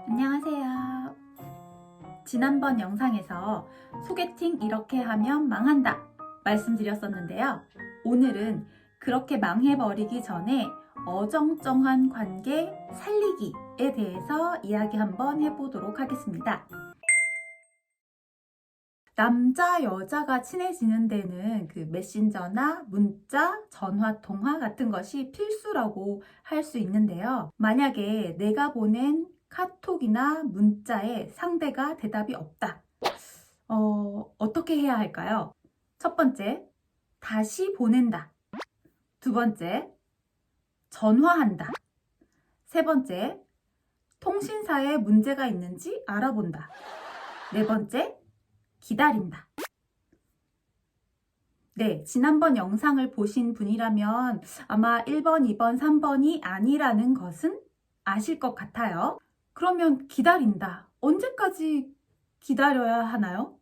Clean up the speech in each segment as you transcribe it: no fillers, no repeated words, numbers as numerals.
안녕하세요. 지난번 영상에서 소개팅 이렇게 하면 망한다 말씀드렸었는데요. 오늘은 그렇게 망해버리기 전에 어정쩡한 관계 살리기에 대해서 이야기 한번 해보도록 하겠습니다. 남자, 여자가 친해지는 데는 그 메신저나 문자, 전화, 통화 같은 것이 필수라고 할 수 있는데요. 만약에 내가 보낸 카톡이나 문자에 상대가 대답이 없다. 어떻게 해야 할까요? 첫 번째, 다시 보낸다. 두 번째, 전화한다. 세 번째, 통신사에 문제가 있는지 알아본다. 네 번째, 기다린다. 네, 지난번 영상을 보신 분이라면 아마 1번, 2번, 3번이 아니라는 것은 아실 것 같아요. 그러면 기다린다. 언제까지 기다려야 하나요?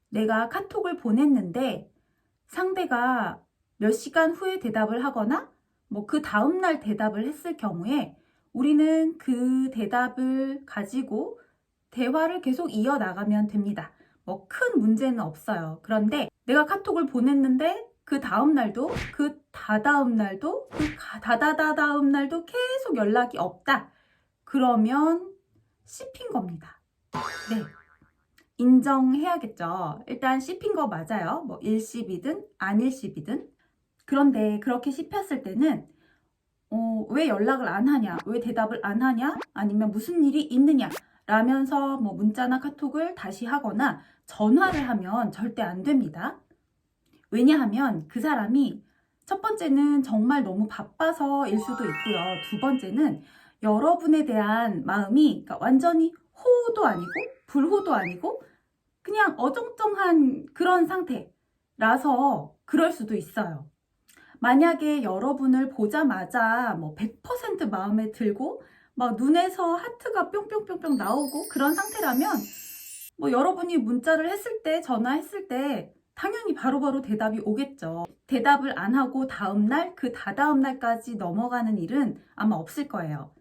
내가 카톡을 보냈는데 상대가 몇 시간 후에 대답을 하거나 그 다음날 대답을 했을 경우에 우리는 그 대답을 가지고 대화를 계속 이어나가면 됩니다. 큰 문제는 없어요. 그런데 내가 카톡을 보냈는데 그 다음 날도 그 다다음 날도 그 다다다다음 날도 계속 연락이 없다. 그러면 씹힌 겁니다. 네. 인정해야겠죠. 일단 씹힌 거 맞아요. 일씹이든 안일씹이든. 그런데 그렇게 씹혔을 때는 왜 연락을 안 하냐? 왜 대답을 안 하냐? 아니면 무슨 일이 있느냐? 라면서 문자나 카톡을 다시 하거나 전화를 하면 절대 안 됩니다. 왜냐하면 그 사람이 첫 번째는 정말 너무 바빠서일 수도 있고요. 두 번째는 여러분에 대한 마음이 완전히 호도 아니고 불호도 아니고 그냥 어정쩡한 그런 상태라서 그럴 수도 있어요. 만약에 여러분을 보자마자 100% 마음에 들고 눈에서 하트가 뿅뿅뿅뿅 나오고 그런 상태라면 여러분이 문자를 했을 때 전화했을 때 당연히 바로바로 대답이 오겠죠. 대답을 안 하고 다음날 그 다다음 날까지 넘어가는 일은 아마 없을 거예요.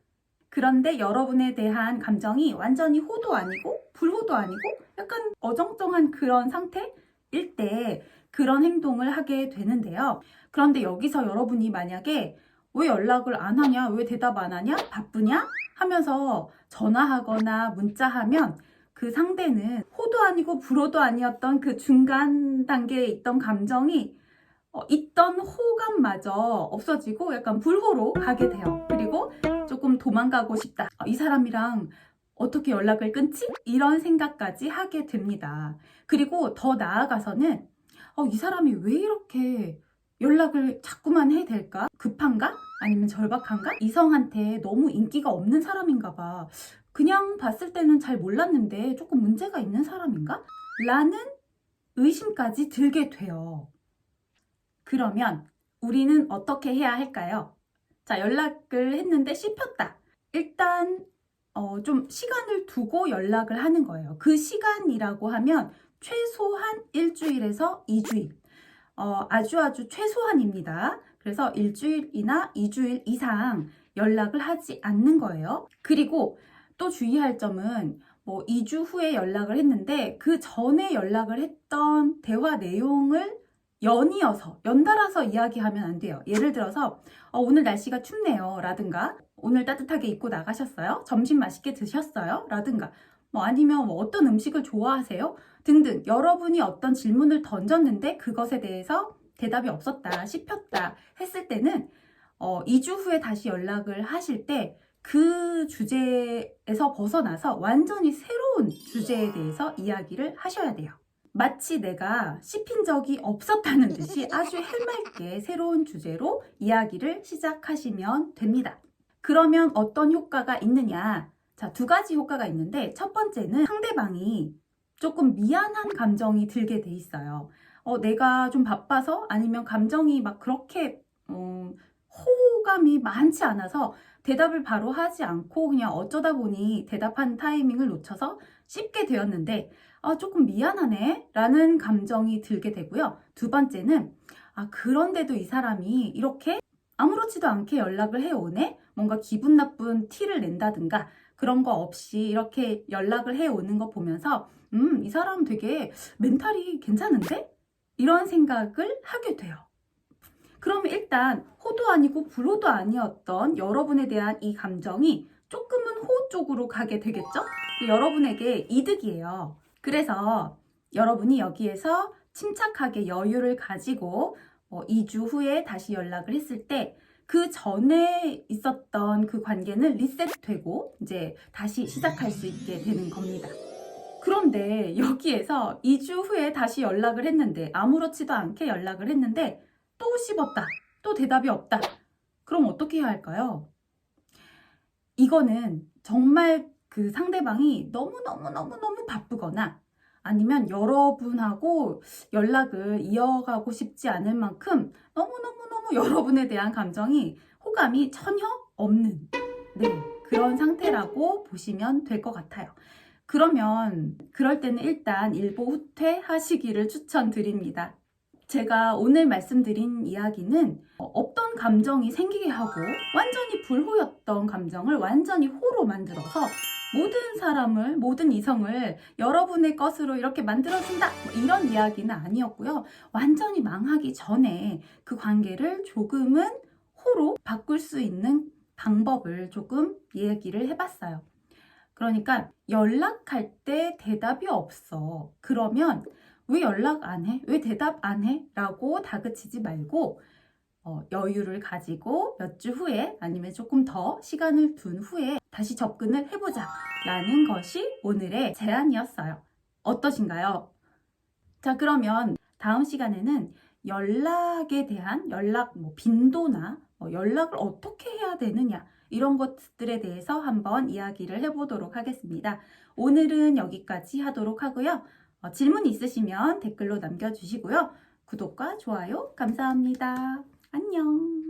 그런데 여러분에 대한 감정이 완전히 호도 아니고 불호도 아니고 약간 어정쩡한 그런 상태일 때 그런 행동을 하게 되는데요. 그런데 여기서 여러분이 만약에 왜 연락을 안 하냐, 왜 대답 안 하냐, 바쁘냐 하면서 전화하거나 문자하면 그 상대는 호도 아니고 불호도 아니었던 그 중간 단계에 있던 감정이 있던 호감마저 없어지고 약간 불호로 가게 돼요. 그리고 조금 도망가고 싶다. 이 사람이랑 어떻게 연락을 끊지? 이런 생각까지 하게 됩니다. 그리고 더 나아가서는 이 사람이 왜 이렇게 연락을 자꾸만 해야 될까? 급한가? 아니면 절박한가? 이성한테 너무 인기가 없는 사람인가 봐. 그냥 봤을 때는 잘 몰랐는데 조금 문제가 있는 사람인가? 라는 의심까지 들게 돼요. 그러면 우리는 어떻게 해야 할까요? 자, 연락을 했는데 씹혔다. 일단 좀 시간을 두고 연락을 하는 거예요. 그 시간이라고 하면 최소한 일주일에서 2주일. 아주 최소한입니다. 그래서 일주일이나 2주일 이상 연락을 하지 않는 거예요. 그리고 또 주의할 점은 2주 후에 연락을 했는데 그 전에 연락을 했던 대화 내용을 연달아서 이야기하면 안 돼요. 예를 들어서 오늘 날씨가 춥네요 라든가 오늘 따뜻하게 입고 나가셨어요? 점심 맛있게 드셨어요? 라든가 아니면 어떤 음식을 좋아하세요? 등등 여러분이 어떤 질문을 던졌는데 그것에 대해서 대답이 없었다, 씹혔다 했을 때는 2주 후에 다시 연락을 하실 때 그 주제에서 벗어나서 완전히 새로운 주제에 대해서 이야기를 하셔야 돼요. 마치 내가 씹힌 적이 없었다는 듯이 아주 해맑게 새로운 주제로 이야기를 시작하시면 됩니다. 그러면 어떤 효과가 있느냐? 자, 두 가지 효과가 있는데 첫 번째는 상대방이 조금 미안한 감정이 들게 돼 있어요. 내가 좀 바빠서 아니면 감정이 그렇게 호감이 많지 않아서 대답을 바로 하지 않고 그냥 어쩌다 보니 대답한 타이밍을 놓쳐서 씹게 되었는데 조금 미안하네 라는 감정이 들게 되고요. 두 번째는 그런데도 이 사람이 이렇게 아무렇지도 않게 연락을 해오네? 뭔가 기분 나쁜 티를 낸다든가 그런 거 없이 이렇게 연락을 해오는 거 보면서 이 사람 되게 멘탈이 괜찮은데? 이런 생각을 하게 돼요. 그러면 일단 호도 아니고 불호도 아니었던 여러분에 대한 이 감정이 조금은 호 쪽으로 가게 되겠죠? 여러분에게 이득이에요. 그래서 여러분이 여기에서 침착하게 여유를 가지고 2주 후에 다시 연락을 했을 때 그 전에 있었던 그 관계는 리셋되고 이제 다시 시작할 수 있게 되는 겁니다. 그런데 여기에서 2주 후에 다시 연락을 했는데 아무렇지도 않게 연락을 했는데 또 씹었다. 또 대답이 없다. 그럼 어떻게 해야 할까요? 이거는 정말 그 상대방이 너무너무 바쁘거나 아니면 여러분하고 연락을 이어가고 싶지 않을 만큼 너무너무 여러분에 대한 감정이 호감이 전혀 없는 그런 상태라고 보시면 될 것 같아요. 그러면 그럴 때는 일단 일보후퇴 하시기를 추천드립니다. 제가 오늘 말씀드린 이야기는 없던 감정이 생기게 하고 완전히 불호였던 감정을 완전히 호로 만들어서 모든 사람을, 모든 이성을 여러분의 것으로 이렇게 만들어준다 이런 이야기는 아니었고요. 완전히 망하기 전에 그 관계를 조금은 호로 바꿀 수 있는 방법을 조금 얘기를 해봤어요. 그러니까 연락할 때 대답이 없어. 그러면 왜 연락 안 해? 왜 대답 안 해? 라고 다그치지 말고 여유를 가지고 몇 주 후에 아니면 조금 더 시간을 둔 후에 다시 접근을 해보자 라는 것이 오늘의 제안이었어요. 어떠신가요? 자, 그러면 다음 시간에는 연락에 대한 연락 빈도나 연락을 어떻게 해야 되느냐 이런 것들에 대해서 한번 이야기를 해보도록 하겠습니다. 오늘은 여기까지 하도록 하고요. 질문 있으시면 댓글로 남겨주시고요. 구독과 좋아요 감사합니다. 안녕.